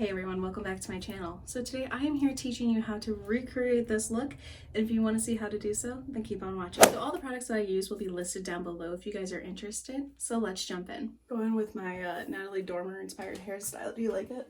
Hey everyone, welcome back to my channel. So today I am here teaching you how to recreate this look. And if you want to see how to do so, then keep on watching. So all the products that I use will be listed down below if you guys are interested. So let's jump in. Going with my Natalie Dormer inspired hairstyle. Do you like it?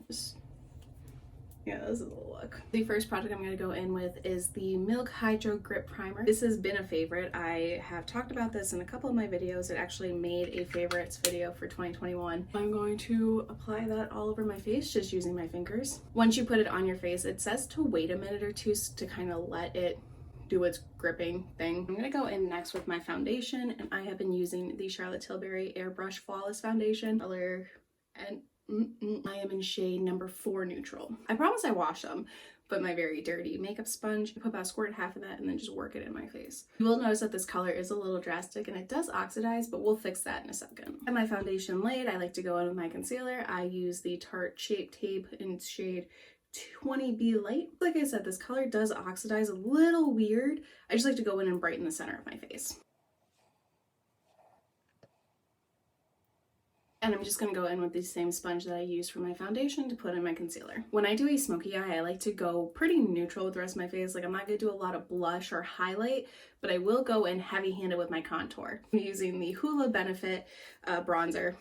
Yeah, this is the look. The first product I'm going to go in with is the Milk Hydro Grip Primer. This has been a favorite. I have talked about this in a couple of my videos. It actually made a favorites video for 2021. I'm going to apply that all over my face just using my fingers. Once you put it on your face, it says to wait a minute or two to kind of let it do its gripping thing. I'm going to go in next with my foundation, and I have been using the Charlotte Tilbury Airbrush Flawless Foundation color, and I am in shade number 4 neutral. I promise I wash them, but my very dirty makeup sponge, I put about a squirt, half of that, and then just work it in my face. You will notice that this color is a little drastic and it does oxidize, but we'll fix that in a second. I have my foundation laid. I like to go in with my concealer. I use the Tarte Shape Tape in shade 20B Light. Like I said, this color does oxidize a little weird. I just like to go in and brighten the center of my face. And I'm just going to go in with the same sponge that I used for my foundation to put in my concealer. When I do a smoky eye, I like to go pretty neutral with the rest of my face. Like, I'm not going to do a lot of blush or highlight, but I will go in heavy-handed with my contour. I'm using the Hoola Benefit bronzer.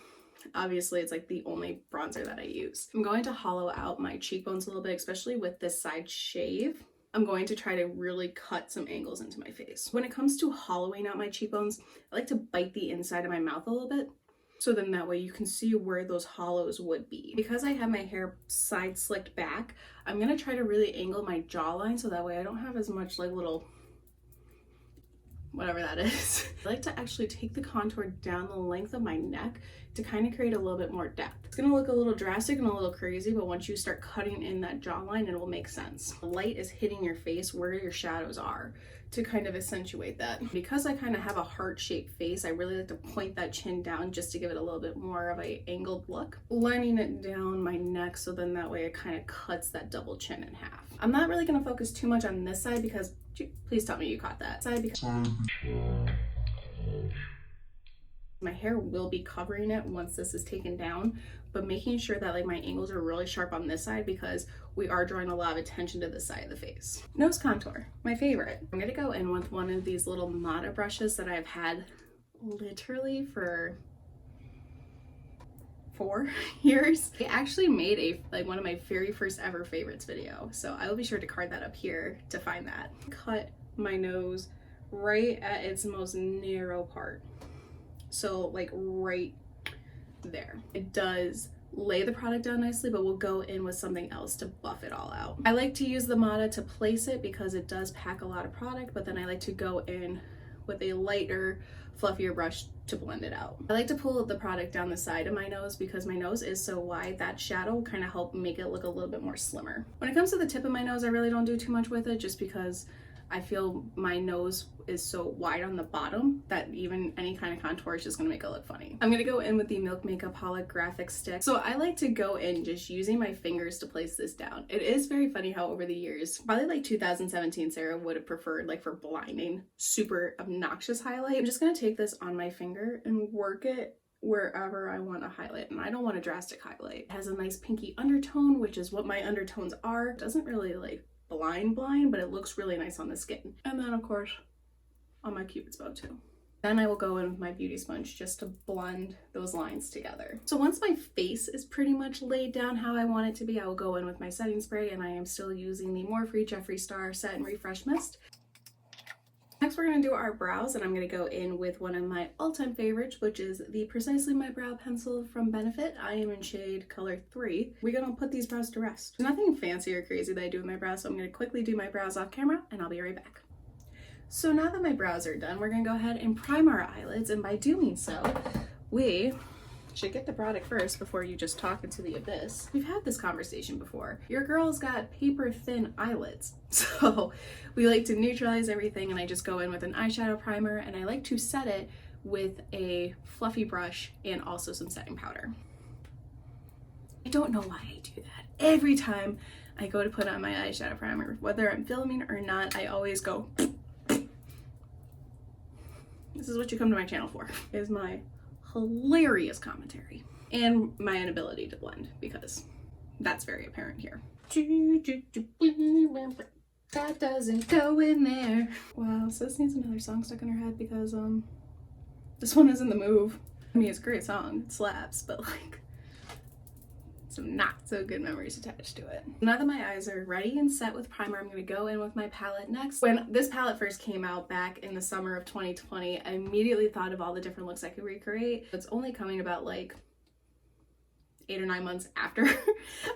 Obviously, it's like the only bronzer that I use. I'm going to hollow out my cheekbones a little bit, especially with this side shave. I'm going to try to really cut some angles into my face. When it comes to hollowing out my cheekbones, I like to bite the inside of my mouth a little bit. So then that way you can see where those hollows would be. Because I have my hair side slicked back, I'm going to try to really angle my jawline so that way I don't have as much like little whatever that is. I like to actually take the contour down the length of my neck to kind of create a little bit more depth. It's going to look a little drastic and a little crazy, but once you start cutting in that jawline, it will make sense. The light is hitting your face where your shadows are to kind of accentuate that. Because I kind of have a heart-shaped face, I really like to point that chin down just to give it a little bit more of a angled look. Lining it down my neck so then that way it kind of cuts that double chin in half. I'm not really going to focus too much on this side because, please tell me you caught that side, because my hair will be covering it once this is taken down, but making sure that like my angles are really sharp on this side because we are drawing a lot of attention to this side of the face. Nose contour, my favorite. I'm gonna go in with one of these little BADA brushes that I've had literally for 4 years. I actually made one of my very first ever favorites video, so I will be sure to card that up here to find that. Cut my nose right at its most narrow part. So like right there. It does lay the product down nicely, but we'll go in with something else to buff it all out. I like to use the BADA to place it because it does pack a lot of product, but then I like to go in with a lighter, fluffier brush to blend it out. I like to pull the product down the side of my nose because my nose is so wide that shadow will kind of help make it look a little bit more slimmer. When it comes to the tip of my nose, I really don't do too much with it just because I feel my nose is so wide on the bottom that even any kind of contour is just gonna make it look funny. I'm gonna go in with the Milk Makeup Holographic stick. So I like to go in just using my fingers to place this down. It is very funny how over the years, probably like 2017, Sarah would have preferred like for blinding, super obnoxious highlight. I'm just gonna take this on my finger and work it wherever I want to highlight, and I don't want a drastic highlight. It has a nice pinky undertone, which is what my undertones are. It doesn't really like blind, but it looks really nice on the skin. And then of course on my cupid's bow too. Then I will go in with my beauty sponge just to blend those lines together. So once my face is pretty much laid down how I want it to be, I will go in with my setting spray, and I am still using the MorpheXJeffree Star Set and Refresh Mist. Next we're going to do our brows, and I'm going to go in with one of my all-time favorites, which is the Precisely My Brow Pencil from Benefit. I am in shade color 3. We're going to put these brows to rest. There's nothing fancy or crazy that I do with my brows, so I'm going to quickly do my brows off camera, and I'll be right back. So now that my brows are done, we're going to go ahead and prime our eyelids, and by doing so, we should get the product first before you just talk into the abyss. We've had this conversation before. Your girl's got paper thin eyelids. So we like to neutralize everything, and I just go in with an eyeshadow primer, and I like to set it with a fluffy brush and also some setting powder. I don't know why I do that. Every time I go to put on my eyeshadow primer, whether I'm filming or not, I always go. This is what you come to my channel for, is my hilarious commentary and my inability to blend, because That's very apparent here. That doesn't go in there. Wow, Sis needs another song stuck in her head because this one isn't the move. I mean, it's a great song, it slaps, but like some not so good memories attached to it. Now that my eyes are ready and set with primer, I'm gonna go in with my palette next. When this palette first came out back in the summer of 2020, I immediately thought of all the different looks I could recreate. It's only coming about like 8 or 9 months after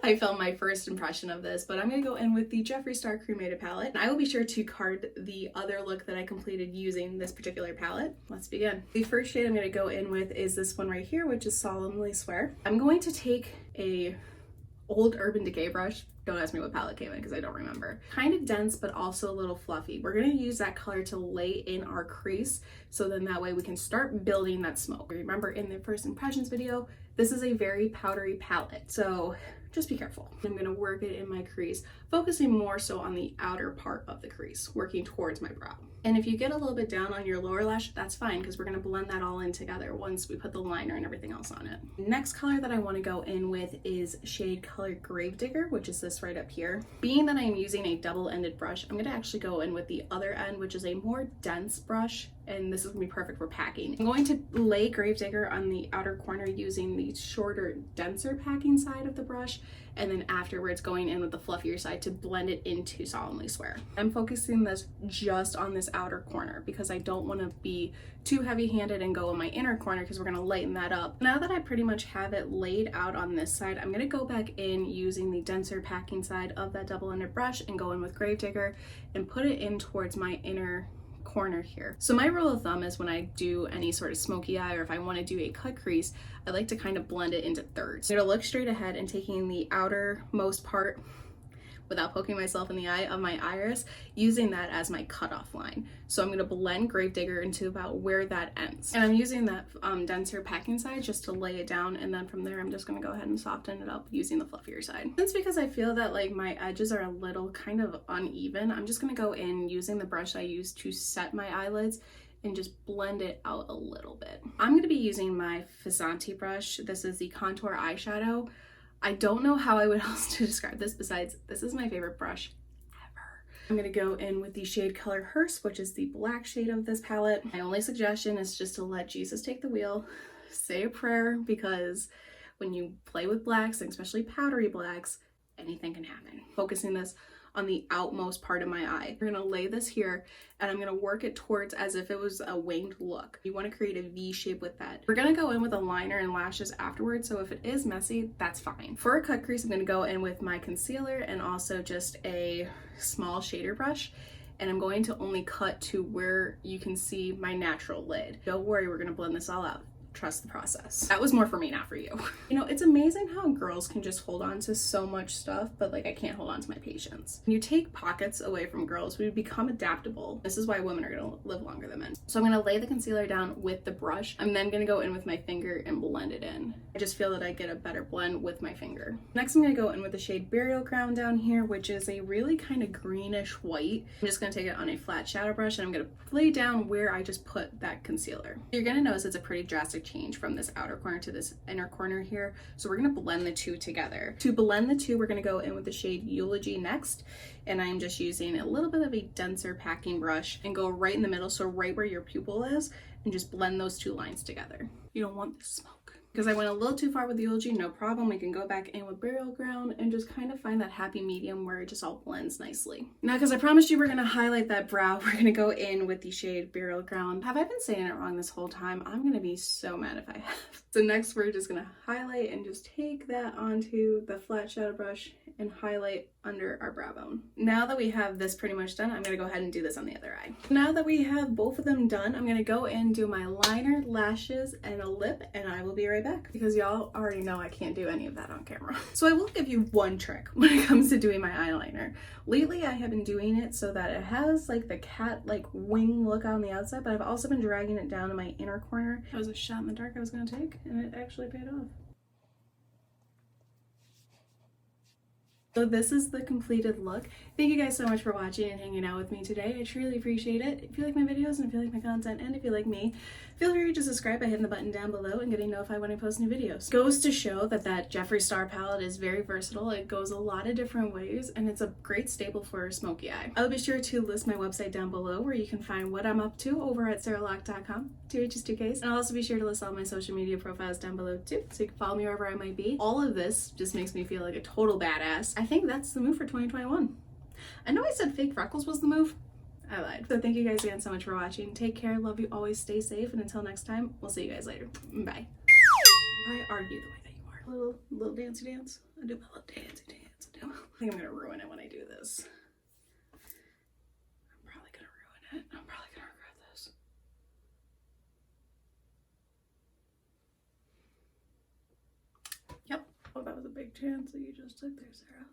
I filmed my first impression of this, but I'm gonna go in with the Jeffree Star Cremated palette. And I will be sure to card the other look that I completed using this particular palette. Let's begin. The first shade I'm gonna go in with is this one right here, which is Solemnly Swear. I'm going to take a old Urban Decay brush. Don't ask me what palette came in because I don't remember. Kind of dense, but also a little fluffy. We're gonna use that color to lay in our crease, so then that way we can start building that smoke. Remember in the first impressions video, this is a very powdery palette, so just be careful. I'm gonna work it in my crease, focusing more so on the outer part of the crease, working towards my brow. And if you get a little bit down on your lower lash, that's fine, because we're gonna blend that all in together once we put the liner and everything else on it. Next color that I wanna go in with is shade color Gravedigger, which is this right up here. Being that I'm using a double-ended brush, I'm gonna actually go in with the other end, which is a more dense brush, and this is gonna be perfect for packing. I'm going to lay Gravedigger on the outer corner using the shorter, denser packing side of the brush, and then afterwards going in with the fluffier side to blend it into Solemnly Swear. I'm focusing this just on this outer corner because I don't want to be too heavy-handed and go in my inner corner because we're going to lighten that up. Now that I pretty much have it laid out on this side, I'm going to go back in using the denser packing side of that double-ended brush and go in with Gravedigger and put it in towards my inner corner here. So my rule of thumb is when I do any sort of smoky eye, or if I want to do a cut crease, I like to kind of blend it into thirds. I'm gonna look straight ahead and taking the outermost part without poking myself in the eye of my iris, using that as my cutoff line. So I'm gonna blend Gravedigger into about where that ends. And I'm using that denser packing side just to lay it down, and then from there I'm just gonna go ahead and soften it up using the fluffier side. That's because I feel that like my edges are a little kind of uneven. I'm just gonna go in using the brush I used to set my eyelids and just blend it out a little bit. I'm gonna be using my Fazanti brush. This is the Contour Eyeshadow. I don't know how I would else to describe this besides this is my favorite brush ever. I'm gonna go in with the shade color Hearse, which is the black shade of this palette. My only suggestion is just to let Jesus take the wheel, say a prayer, because when you play with blacks, and especially powdery blacks, anything can happen. Focusing this on the outmost part of my eye. We're gonna lay this here and I'm gonna work it towards as if it was a winged look. You wanna create a V shape with that. We're gonna go in with a liner and lashes afterwards, so if it is messy, that's fine. For a cut crease, I'm gonna go in with my concealer and also just a small shader brush. And I'm going to only cut to where you can see my natural lid. Don't worry, we're gonna blend this all out. Trust the process. That was more for me, not for you. You know, it's amazing how girls can just hold on to so much stuff, but like I can't hold on to my patience. When you take pockets away from girls, we become adaptable. This is why women are gonna live longer than men. So I'm gonna lay the concealer down with the brush. I'm then gonna go in with my finger and blend it in. I just feel that I get a better blend with my finger. Next, I'm gonna go in with the shade Burial Ground down here, which is a really kind of greenish white. I'm just gonna take it on a flat shadow brush and I'm gonna lay down where I just put that concealer. You're gonna notice it's a pretty drastic change from this outer corner to this inner corner here. So we're gonna blend the two together. To blend the two, we're gonna go in with the shade Eulogy next. And I'm just using a little bit of a denser packing brush and go right in the middle, so right where your pupil is, and just blend those two lines together. You don't want this smoke. Because I went a little too far with the Eulogy, no problem. We can go back in with Burial Ground and just kind of find that happy medium where it just all blends nicely. Now, because I promised you we're gonna highlight that brow, we're gonna go in with the shade Burial Ground. Have I been saying it wrong this whole time? I'm gonna be so mad if I have. So next we're just gonna highlight and just take that onto the flat shadow brush and highlight under our brow bone. Now that we have this pretty much done, I'm gonna go ahead and do this on the other eye. Now that we have both of them done, I'm gonna go and do my liner, lashes, and a lip, and I will be right back because y'all already know I can't do any of that on camera. So I will give you one trick when it comes to doing my eyeliner. Lately, I have been doing it so that it has like the cat like wing look on the outside, but I've also been dragging it down to my inner corner. That was a shot in the dark I was gonna take, and it actually paid off. So this is the completed look. Thank you guys so much for watching and hanging out with me today. I truly appreciate it. If you like my videos and if you like my content and if you like me, feel free to subscribe by hitting the button down below and getting notified when I post new videos. Goes to show that Jeffree Star palette is very versatile. It goes a lot of different ways and it's a great staple for smoky eye. I'll be sure to list my website down below where you can find what I'm up to over at sarahlock.com, 2H's 2Ks. And I'll also be sure to list all my social media profiles down below too, so you can follow me wherever I might be. All of this just makes me feel like a total badass. I think that's the move for 2021. I know I said fake freckles was the move. I lied. So thank you guys again so much for watching. Take care, love you, always stay safe, and until next time, we'll see you guys later. Bye. Why are you the way that you are? Little dancey dance. I do my little dancey dance. I think I'm gonna ruin it when I do this. I'm probably gonna ruin it. I'm probably gonna regret this. Yep. Well, that was a big chance that you just took there, Sarah.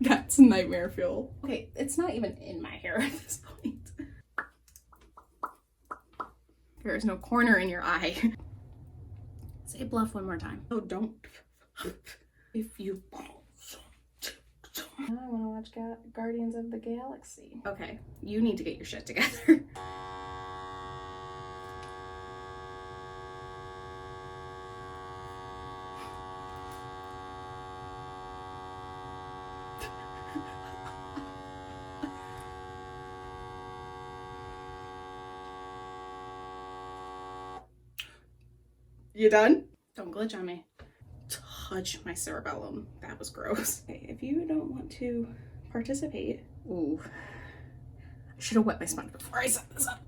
That's nightmare fuel. Okay, it's not even in my hair at this point. There is no corner in your eye. Say bluff one more time. Oh, don't. If you... I want to watch Guardians of the Galaxy. Okay, you need to get your shit together. You done? Don't glitch on me. Touch my cerebellum. That was gross. Okay, if you don't want to participate... Ooh. I should have wet my sponge before I set this up.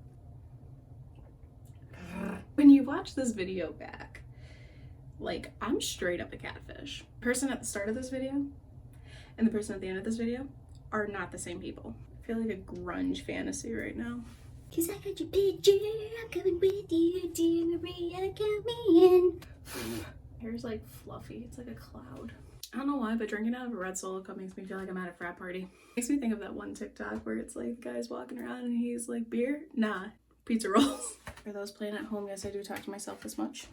When you watch this video back, like, I'm straight up a catfish. The person at the start of this video and the person at the end of this video are not the same people. I feel like a grunge fantasy right now. Cause I got your picture, I'm coming with you, dear Maria, count me in. Hair's like fluffy, it's like a cloud. I don't know why, but drinking out of a red Solo cup makes me feel like I'm at a frat party. Makes me think of that one TikTok where it's like the guy's walking around and he's like, beer? Nah, pizza rolls. For those playing at home, yes, I do talk to myself this much.